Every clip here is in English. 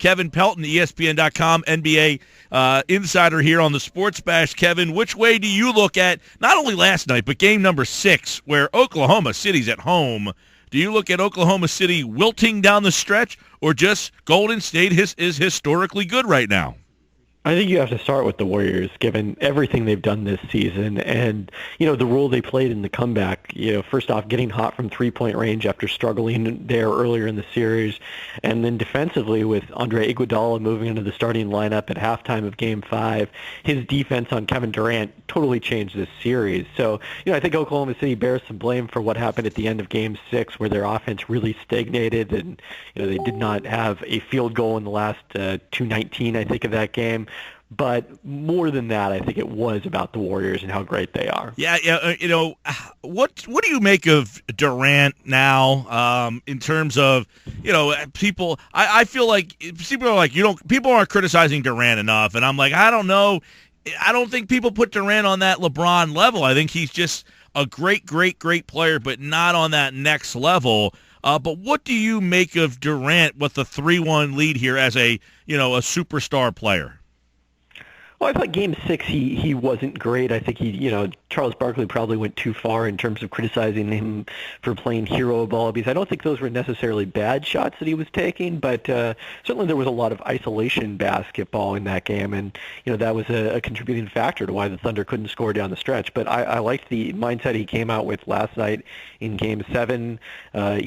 Kevin Pelton, ESPN.com, NBA insider here on the Sports Bash. Kevin, which way do you look at not only last night, but game number 6, where Oklahoma City's at home? Do you look at Oklahoma City wilting down the stretch, or just Golden State is historically good right now? I think you have to start with the Warriors, given everything they've done this season and, the role they played in the comeback. First off, getting hot from three-point range after struggling there earlier in the series, and then defensively with Andre Iguodala moving into the starting lineup at halftime of Game 5. His defense on Kevin Durant totally changed this series. So, I think Oklahoma City bears some blame for what happened at the end of Game 6, where their offense really stagnated, and, they did not have a field goal in the last 2:19, I think, of that game. But more than that, I think it was about the Warriors and how great they are. Yeah. What do you make of Durant now in terms of, people? I feel like people are like, people aren't criticizing Durant enough, and I'm like, I don't know. I don't think people put Durant on that LeBron level. I think he's just a great, great, great player, but not on that next level. But what do you make of Durant with the 3-1 lead here as a superstar player? Well, I thought Game 6 he wasn't great. I think Charles Barkley probably went too far in terms of criticizing him for playing hero ball abuse. I don't think those were necessarily bad shots that he was taking, but certainly there was a lot of isolation basketball in that game, and that was a contributing factor to why the Thunder couldn't score down the stretch. But I liked the mindset he came out with last night in Game 7.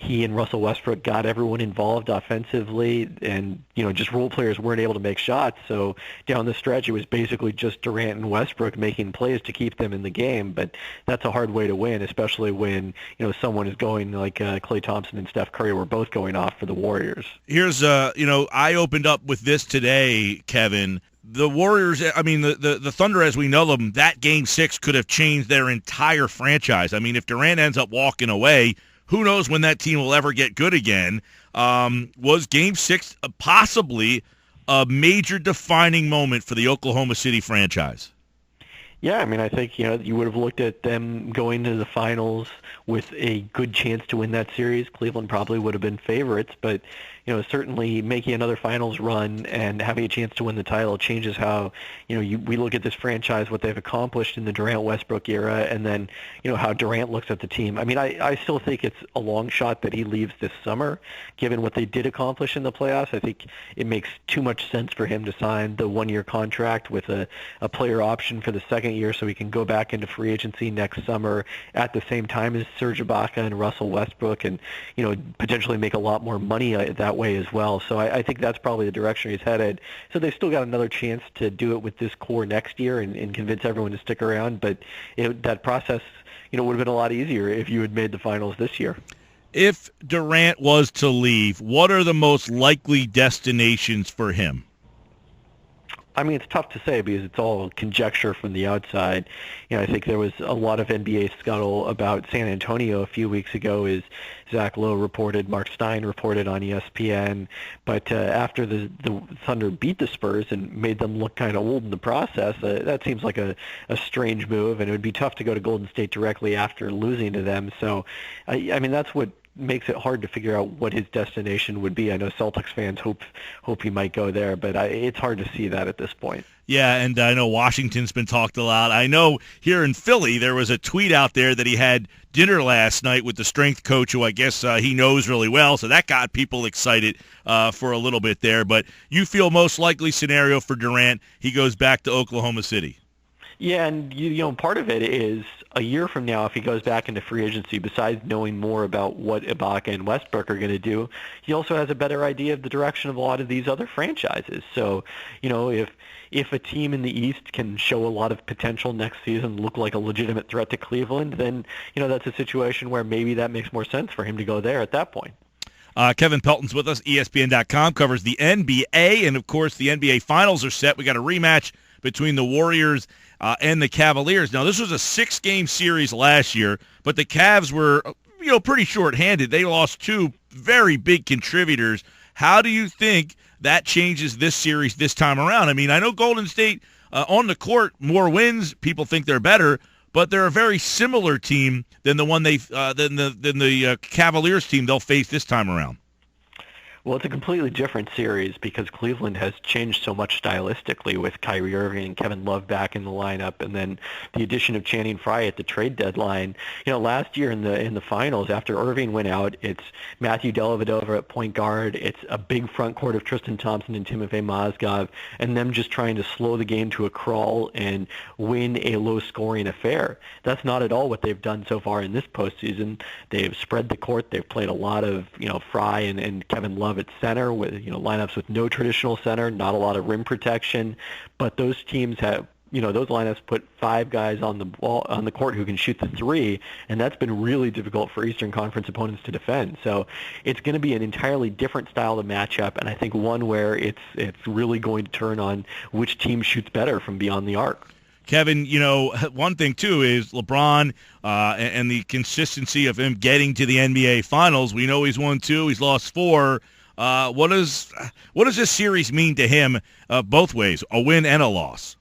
He and Russell Westbrook got everyone involved offensively, and just role players weren't able to make shots. So down the stretch, it was basically just Durant and Westbrook making plays to keep them in the game. But that's a hard way to win, especially when someone is going like Klay Thompson and Steph Curry were both going off for the Warriors. Here's I opened up with this today, Kevin. The Warriors, the Thunder as we know them, that Game 6 could have changed their entire franchise. I mean, if Durant ends up walking away, who knows when that team will ever get good again. Was Game 6 possibly a major defining moment for the Oklahoma City franchise? Yeah, I think, you would have looked at them going to the finals with a good chance to win that series. Cleveland probably would have been favorites, but, certainly making another finals run and having a chance to win the title changes how, we look at this franchise, what they've accomplished in the Durant-Westbrook era, and then, how Durant looks at the team. I still think it's a long shot that he leaves this summer, given what they did accomplish in the playoffs. I think it makes too much sense for him to sign the one-year contract with a player option for the second year so he can go back into free agency next summer at the same time as Serge Ibaka and Russell Westbrook, and potentially make a lot more money that way as well. So I think that's probably the direction he's headed. So they've still got another chance to do it with this core next year and convince everyone to stick around, but that process would have been a lot easier if you had made the finals this year. If Durant was to leave, what are the most likely destinations for him? It's tough to say because it's all conjecture from the outside. I think there was a lot of NBA scuttle about San Antonio a few weeks ago, as Zach Lowe reported, Mark Stein reported on ESPN. But after the Thunder beat the Spurs and made them look kind of old in the process, that seems like a strange move, and it would be tough to go to Golden State directly after losing to them. So, that's what makes it hard to figure out what his destination would be. I know Celtics fans hope he might go there, but it's hard to see that at this point. Yeah, and I know Washington's been talked a lot. I know here in Philly there was a tweet out there that he had dinner last night with the strength coach, who I guess he knows really well, so that got people excited for a little bit there. But you feel most likely scenario for Durant, he goes back to Oklahoma City. Yeah, and part of it is a year from now, if he goes back into free agency, besides knowing more about what Ibaka and Westbrook are going to do, he also has a better idea of the direction of a lot of these other franchises. So, if a team in the East can show a lot of potential next season, look like a legitimate threat to Cleveland, then, that's a situation where maybe that makes more sense for him to go there at that point. Kevin Pelton's with us, ESPN.com, covers the NBA, and, of course, the NBA Finals are set. We got a rematch between the Warriors and the Cavaliers. Now, this was a 6-game series last year, but the Cavs were, pretty short-handed. They lost 2 very big contributors. How do you think that changes this series this time around? I know Golden State on the court, more wins. People think they're better, but they're a very similar team than the one than the Cavaliers team they'll face this time around. Well, it's a completely different series because Cleveland has changed so much stylistically with Kyrie Irving and Kevin Love back in the lineup, and then the addition of Channing Frye at the trade deadline. Last year in the finals, after Irving went out, it's Matthew Dellavedova at point guard. It's a big front court of Tristan Thompson and Timofey Mozgov, and them just trying to slow the game to a crawl and win a low-scoring affair. That's not at all what they've done so far in this postseason. They've spread the court. They've played a lot of Frye and Kevin Love at center with lineups with no traditional center, not a lot of rim protection, but those teams have those lineups put 5 guys on the court who can shoot the three, and that's been really difficult for Eastern Conference opponents to defend. So it's going to be an entirely different style of matchup, and I think one where it's really going to turn on which team shoots better from beyond the arc. Kevin, one thing, too, is LeBron and the consistency of him getting to the NBA Finals. We know he's won 2, he's lost 4. What does this series mean to him both ways, a win and a loss?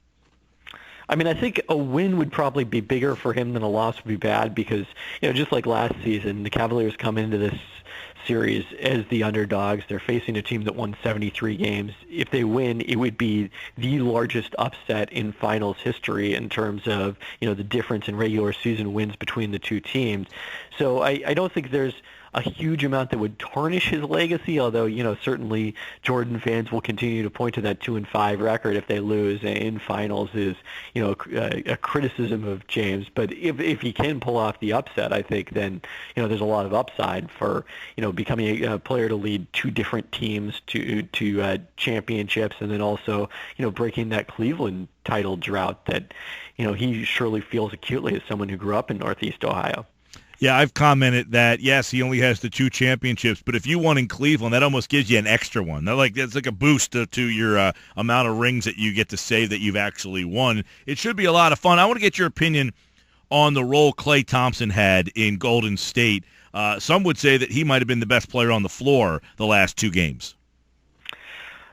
I mean, I think a win would probably be bigger for him than a loss would be bad because, just like last season, the Cavaliers come into this series as the underdogs. They're facing a team that won 73 games. If they win, it would be the largest upset in finals history in terms of, the difference in regular season wins between the two teams. So I don't think there's a huge amount that would tarnish his legacy, although, certainly Jordan fans will continue to point to that 2-5 record if they lose in finals is, a criticism of James. But if he can pull off the upset, I think then, there's a lot of upside for, becoming a player to lead 2 different teams to championships, and then also, breaking that Cleveland title drought that, he surely feels acutely as someone who grew up in Northeast Ohio. Yeah, I've commented that, yes, he only has the 2 championships, but if you won in Cleveland, that almost gives you an extra one. It's like a boost to your amount of rings that you get to say that you've actually won. It should be a lot of fun. I want to get your opinion on the role Klay Thompson had in Golden State. Some would say that he might have been the best player on the floor the last 2 games.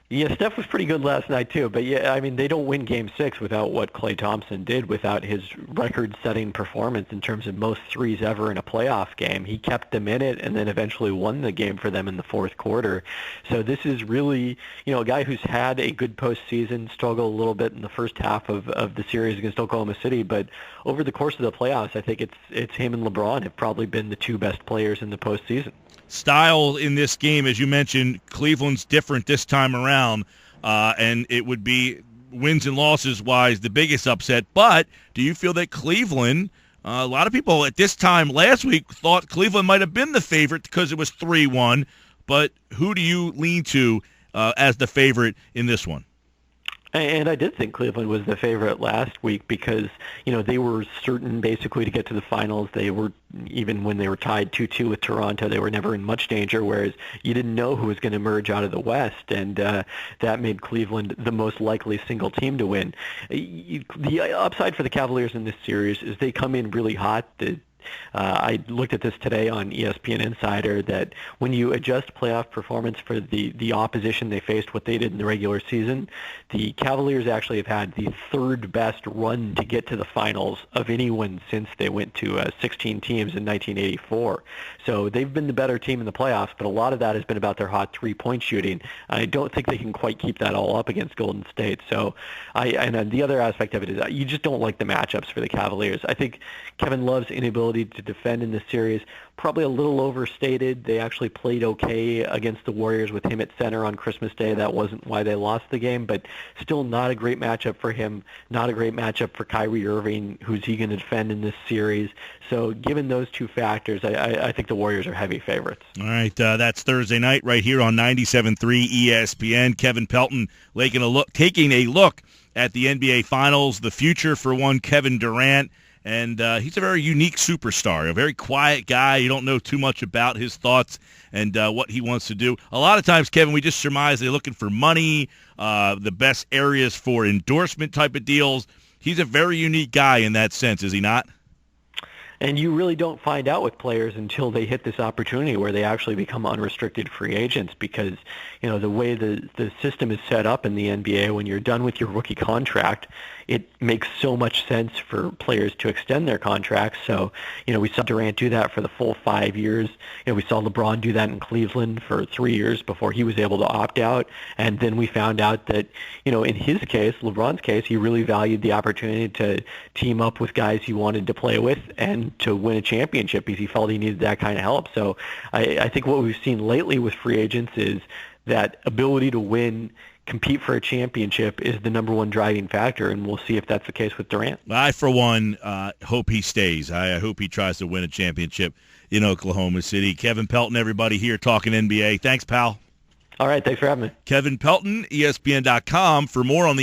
Yeah, Steph was pretty good last night too, but yeah, I mean, they don't win Game 6 without what Klay Thompson did, without his record-setting performance in terms of most threes ever in a playoff game. He kept them in it and then eventually won the game for them in the fourth quarter. So this is really, a guy who's had a good postseason, struggled a little bit in the first half of the series against Oklahoma City, but over the course of the playoffs, I think it's him and LeBron have probably been the 2 best players in the postseason. Style in this game, as you mentioned, Cleveland's different this time around, and it would be wins and losses wise the biggest upset. But do you feel that Cleveland, a lot of people at this time last week thought Cleveland might have been the favorite because it was 3-1, but who do you lean to as the favorite in this one? And I did think Cleveland was the favorite last week because, they were certain basically to get to the finals. They were, even when they were tied 2-2 with Toronto, they were never in much danger, whereas you didn't know who was going to emerge out of the West, and that made Cleveland the most likely single team to win. The upside for the Cavaliers in this series is they come in really hot. I looked at this today on ESPN Insider that when you adjust playoff performance for the opposition they faced, what they did in the regular season, the Cavaliers actually have had the 3rd best run to get to the finals of anyone since they went to 16 teams in 1984. So they've been the better team in the playoffs, but a lot of that has been about their hot 3-point shooting. I don't think they can quite keep that all up against Golden State. So and the other aspect of it is you just don't like the matchups for the Cavaliers. I think Kevin Love's inability to defend in this series probably a little overstated. They actually played okay against the Warriors with him at center on Christmas Day. That wasn't why they lost the game, but still not a great matchup for him, not a great matchup for Kyrie Irving. Who's he going to defend in this series? So given those 2 factors, I think the Warriors are heavy favorites. All right, that's Thursday night right here on 97.3 ESPN. Kevin Pelton taking a look at the NBA Finals, the future for one Kevin Durant. And he's a very unique superstar, a very quiet guy. You don't know too much about his thoughts and what he wants to do. A lot of times, Kevin, we just surmise they're looking for money, the best areas for endorsement type of deals. He's a very unique guy in that sense, is he not? And you really don't find out with players until they hit this opportunity where they actually become unrestricted free agents, because, the way the system is set up in the NBA, when you're done with your rookie contract, it makes so much sense for players to extend their contracts. So, we saw Durant do that for the full 5 years. We saw LeBron do that in Cleveland for 3 years before he was able to opt out. And then we found out that, in his case, LeBron's case, he really valued the opportunity to team up with guys he wanted to play with and to win a championship because he felt he needed that kind of help. So I think what we've seen lately with free agents is that ability to win, compete for a championship is the number one driving factor, and we'll see if that's the case with Durant. I, for one, hope he stays. I hope he tries to win a championship in Oklahoma City. Kevin Pelton, everybody here talking NBA. Thanks, pal. All right, thanks for having me. Kevin Pelton, ESPN.com. For more on the